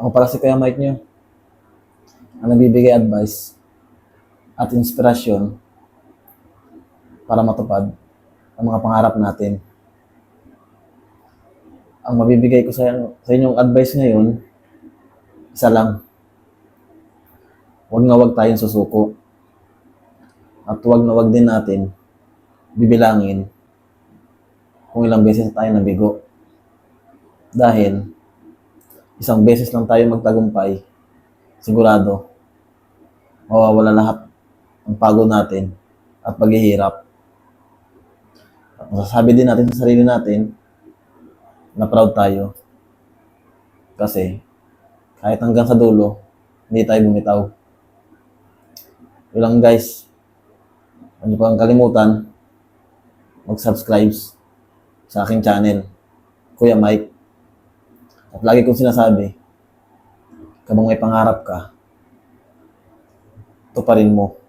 Ako pala si Kuya Mike nyo, ang nagbibigay advice at inspirasyon para matupad ang mga pangarap natin. Ang mabibigay ko sa inyong advice ngayon, isa lang. Huwag na huwag tayong susuko. At huwag na huwag din natin bibilangin kung ilang beses tayo nabigo. Dahil isang beses lang tayo magtagumpay, sigurado, mawawala lahat ng pagod natin at paghihirap. At masasabi din natin sa sarili natin na proud tayo. Kasi kahit hanggang sa dulo, hindi tayo bumitaw. Yun lang guys. Huwag niyo pang kalimutan mag-subscribe sa aking channel, Kuya Mike. At lagi kong sinasabi, kapag may pangarap ka, tuparin mo.